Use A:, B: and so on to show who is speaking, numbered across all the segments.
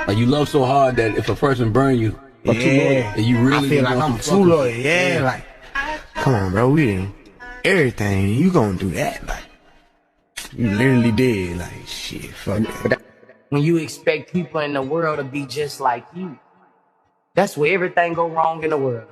A: Like you love so hard that if a person burn you, too loyal, and you really
B: I feel like I'm too loyal. Yeah, like, come on, bro, we didn't everything. You gonna do that? Like, you literally did. Like, shit, fuck that.
C: When you expect people in the world to be just like you, that's where everything go wrong in the world.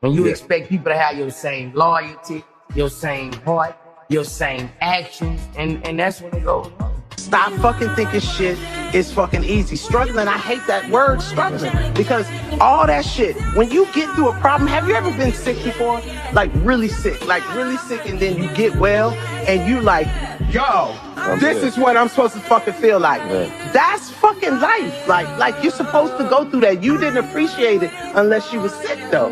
C: When you expect people to have your same loyalty, your same heart, your same actions, and that's when it goes wrong.
D: Stop fucking thinking shit is fucking easy. Struggling, I hate that word, struggling. Because all that shit, when you get through a problem, have you ever been sick before? Like really sick, and then you get well, and you like, yo, this is what I'm supposed to fucking feel like. That's fucking life. Like you're supposed to go through that. You didn't appreciate it unless you was sick though.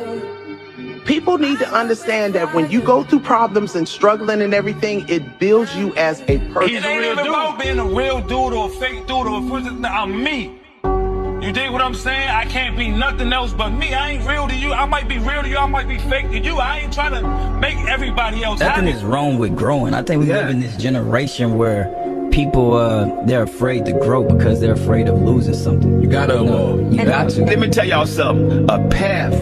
D: People need to understand that when you go through problems and struggling and everything, it builds you as a person.
E: It ain't even about being a real dude or a fake dude or I'm me. You dig what I'm saying? I can't be nothing else but me. I ain't real to you. I might be real to you. I might be fake to you. I ain't trying to make everybody else happy.
F: Nothing is wrong with growing. I think we live in this generation where people, they're afraid to grow because they're afraid of losing something.
A: You gotta evolve.
F: You got to.
G: Let me tell y'all something. A path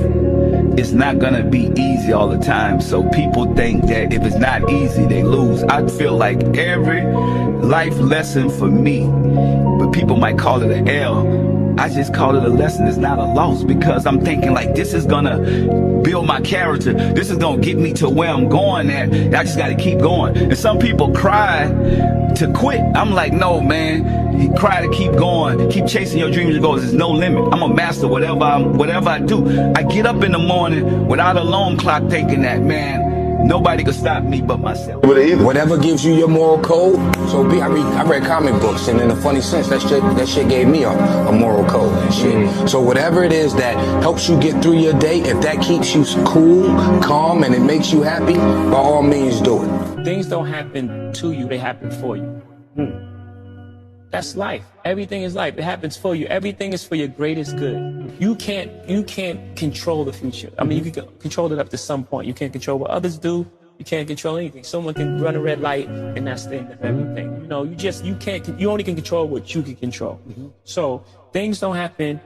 G: is not gonna be easy all the time. So people think that if it's not easy, they lose. I feel like every life lesson for me, but people might call it an L, I just call it a lesson. It's not a loss because I'm thinking like this is gonna build my character. This is gonna get me to where I'm going at. I just gotta keep going. And some people cry to quit. I'm like, no, man. You cry to keep going. Keep chasing your dreams and goals. There's no limit. I'm a master. Whatever I do. I get up in the morning without an alarm clock thinking that, man, nobody can stop me but myself.
B: Whatever gives you your moral code, so be. I read comic books, and in a funny sense, that shit gave me a moral code and shit. So whatever it is that helps you get through your day, if that keeps you cool, calm, and it makes you happy, by all means do it.
H: Things don't happen to you, they happen for you. That's life. Everything is life. It happens for you. Everything is for your greatest good. You can't control the future. I mean, you can control it up to some point. You can't control what others do. You can't control anything. Someone can run a red light, and that's the end of everything. You know, you only can control what you can control. So things don't happen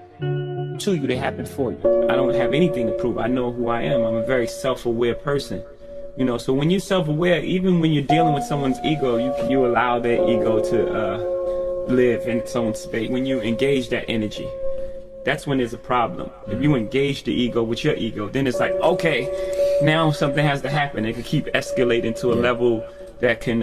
H: to you, they happen for you. I don't have anything to prove. I know who I am. I'm a very self-aware person. You know, so when you're self-aware, even when you're dealing with someone's ego, you allow their ego to live in someone's space. When you engage that energy, that's when there's a problem. If you engage the ego with your ego, then it's like, okay, now something has to happen. It can keep escalating to a level that can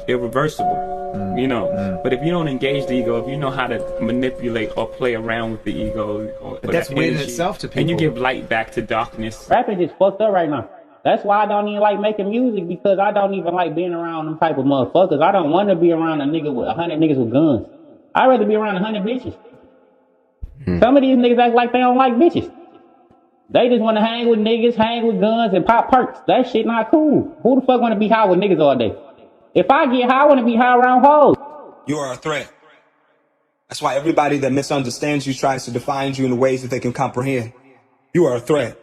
H: irreversible, you know. But if you don't engage the ego, if you know how to manipulate or play around with the ego, or
I: that's
H: that
I: weird in
H: energy,
I: itself to people.
H: and you give light back to darkness.
J: Rapping is fucked up right now. That's why I don't even like making music, because I don't even like being around them type of motherfuckers. I don't want to be around a nigga with 100 niggas with guns. I'd rather be around 100 bitches. Some of these niggas act like they don't like bitches. They just want to hang with niggas, hang with guns, and pop perks. That shit not cool. Who the fuck want to be high with niggas all day? If I get high, I want to be high around hoes.
K: You are a threat. That's why everybody that misunderstands you tries to define you in ways that they can comprehend. You are a threat.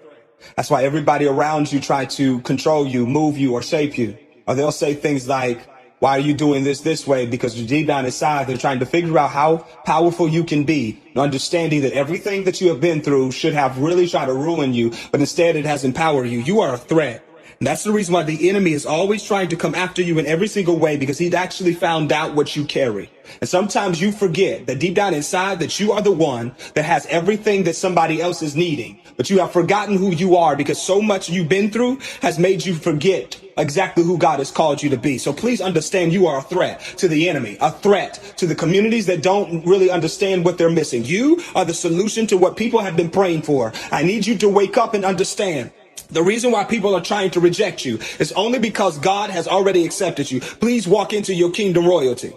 K: That's why everybody around you try to control you, move you, or shape you. Or they'll say things like, why are you doing this way? Because deep down inside, they're trying to figure out how powerful you can be, understanding that everything that you have been through should have really tried to ruin you, but instead it has empowered you. You are a threat. And that's the reason why the enemy is always trying to come after you in every single way, because he'd actually found out what you carry. And sometimes you forget that deep down inside that you are the one that has everything that somebody else is needing. But you have forgotten who you are because so much you've been through has made you forget exactly who God has called you to be. So please understand you are a threat to the enemy, a threat to the communities that don't really understand what they're missing. You are the solution to what people have been praying for. I need you to wake up and understand. The reason why people are trying to reject you is only because God has already accepted you. Please walk into your kingdom royalty.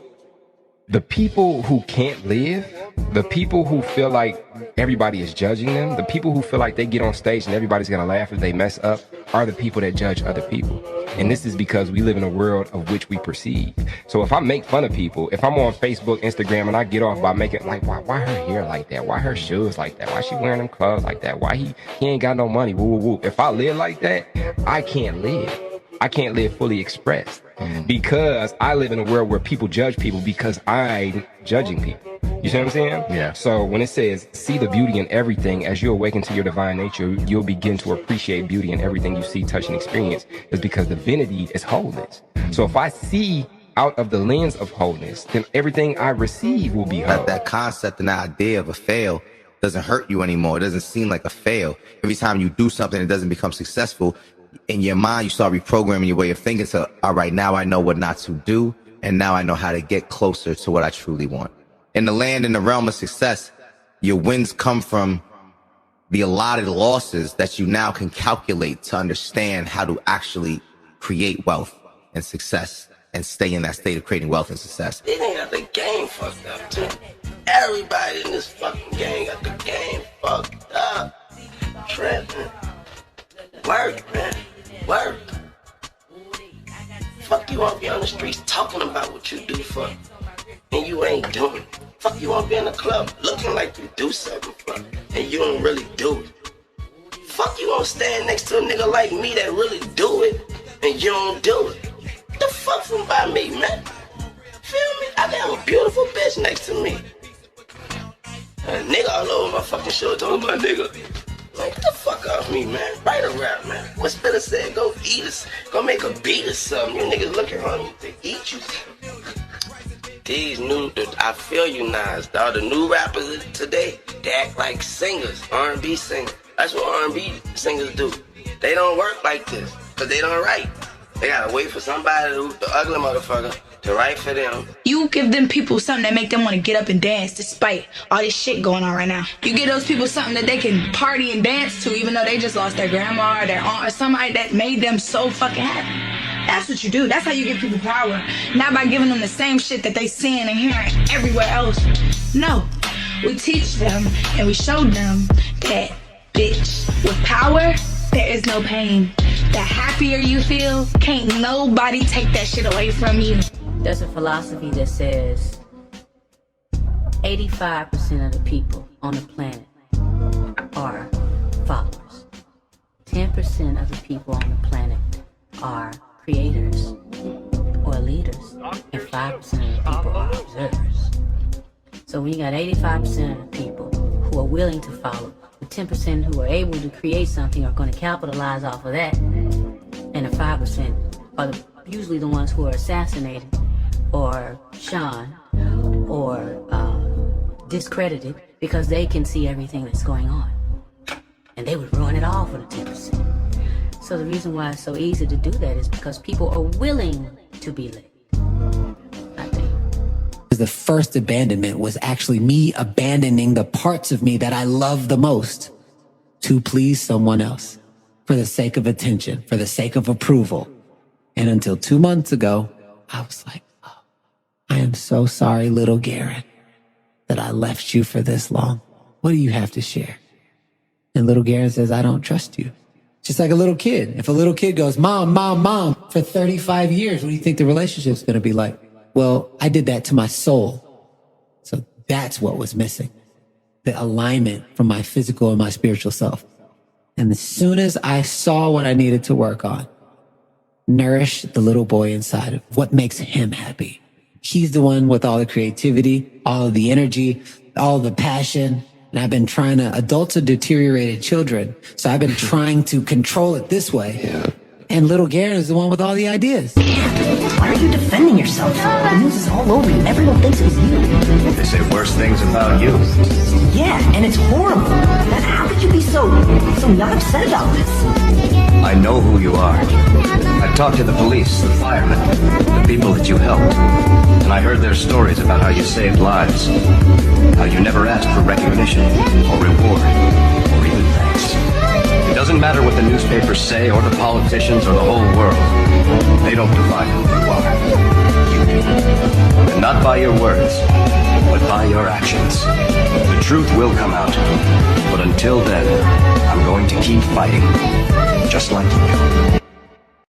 L: The people who can't live, the people who feel like everybody is judging them, the people who feel like they get on stage and everybody's gonna laugh if they mess up, are the people that judge other people. And this is because we live in a world of which we perceive. So if I make fun of people, if I'm on Facebook, Instagram, and I get off by making like, why her hair like that? Why her shoes like that? Why she wearing them clothes like that? Why he ain't got no money? Woo, woo, woo. If I live like that, I can't live. I can't live fully expressed because I live in a world where people judge people because I'm judging people. You see what I'm saying?
I: Yeah.
L: So when it says, see the beauty in everything, as you awaken to your divine nature, you'll begin to appreciate beauty in everything you see, touch, and experience. Is because divinity is wholeness. So if I see out of the lens of wholeness, then everything I receive will be whole.
M: That concept and that idea of a fail doesn't hurt you anymore. It doesn't seem like a fail. Every time you do something that doesn't become successful, in your mind, you start reprogramming your way of thinking. So, all right, now I know what not to do. And now I know how to get closer to what I truly want. In the land, in the realm of success, your wins come from the allotted losses that you now can calculate to understand how to actually create wealth and success and stay in that state of creating wealth and success.
N: They done got the game fucked up too. Everybody in this fucking game got the game fucked up. Tripping. Work, man. Work. Fuck you won't be on the streets talking about what you do for, and you ain't doing it. Fuck you won't be in the club looking like you do something for, and you don't really do it. Fuck you won't stand next to a nigga like me that really do it, and you don't do it. What the fuck from by me, man? Feel me? I got a beautiful bitch next to me. A nigga all over my fucking show talking about nigga. Like, get the fuck off me, man. Write a rap, man. What Spitter said, go eat us. Go make a beat or something. You niggas looking on you to eat you. These new, I feel you, Nas. All the new rappers today, they act like singers, R&B singers. That's what R&B singers do. They don't work like this, because they don't write. They gotta wait for somebody, the ugly motherfucker, to write for them.
O: You give them people something that make them want to get up and dance despite all this shit going on right now. You give those people something that they can party and dance to even though they just lost their grandma or their aunt or somebody that made them so fucking happy. That's what you do. That's how you give people power. Not by giving them the same shit that they seeing and hearing everywhere else. No. We teach them and we show them that, bitch, with power, there is no pain. The happier you feel, can't nobody take that shit away from you.
P: There's a philosophy that says 85% of the people on the planet are followers. 10% of the people on the planet are creators or leaders. And 5% of the people are observers. So when you got 85% of the people who are willing to follow, the 10% who are able to create something are going to capitalize off of that. And the 5% are usually the ones who are assassinated or shunned or discredited because they can see everything that's going on. And they would ruin it all for the 10%. So the reason why it's so easy to do that is because people are willing to be led.
Q: The first abandonment was actually me abandoning the parts of me that I love the most to please someone else for the sake of attention, for the sake of approval. And until 2 months ago, I was like, oh, I am so sorry, little Garen, that I left you for this long. What do you have to share? And little Garen says, I don't trust you. Just like a little kid. If a little kid goes, Mom, Mom, Mom, for 35 years, what do you think the relationship's going to be like? Well, I did that to my soul. So that's what was missing. The alignment from my physical and my spiritual self. And as soon as I saw what I needed to work on, nourish the little boy inside of what makes him happy. He's the one with all the creativity, all of the energy, all the passion. And I've been trying to, adults are deteriorated children. So I've been trying to control it this way. Yeah. And little Garen is the one with all the ideas.
R: Why are you defending yourself? The news is all over you. Everyone thinks it was you.
S: They say worse things about you.
R: Yeah, and it's horrible. Then how could you be so not upset about this?
S: I know who you are. I've talked to the police, the firemen, the people that you helped. And I heard their stories about how you saved lives. How you never asked for recognition or reward or even thanks. It doesn't matter what the newspapers say or the politicians or the whole world. They don't define who you are. You do. And not by your words, but by your actions. The truth will come out. But until then, I'm going to keep fighting. Just like you.